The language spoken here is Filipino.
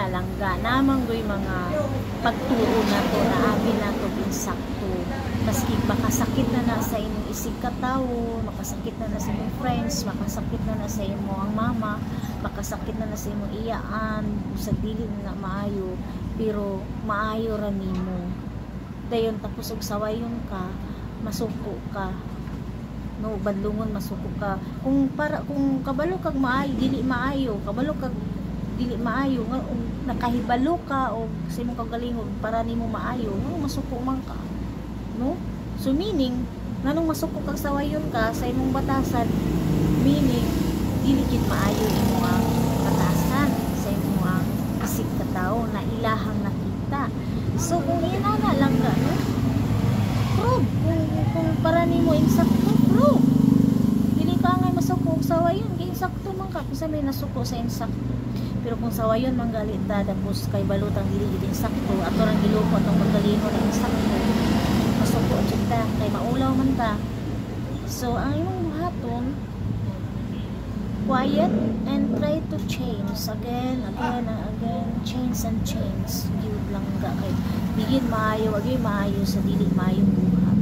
na langga namang goy mga pagturo na to na abi na to insakto maski makasakit na sa imong isig katawo, makasakit na sa imong friends, makasakit na sa imong mama, makasakit na sa imong iyaan sa dili na maayo, pero maayo ra nimo dayon. Tapos og sawayon ka, masuko ka, no, badlungon masuko ka, kung kabalo kag maayo dili maayo, kabalo kag dili maayo nga nakahibalo ka o sa imong kagalingon para nimo maayo, no, masuko man ka, no. So meaning nganong masuko kag sawayon ka sa imong batasan, meaning dili gid maayo imong batasan sa imong isig katawo na ilahang nakita. So kung inana lang ka, no, prove kung para nimo insakto, prove dili ka nga masuko og sawayon kay insakto man ka kung may nasuko sa insakto. Pero kung sawayon man galita tapos kay balutang dili gid insakto ato rang gilupot ang magalingon na insakto, masuko jud ta kay maulaw man ta. So ang imong buhaton, quiet and try to change again and again, change and change gyud lang ga kay digid maayo agi maayo sa dili maayong buhat.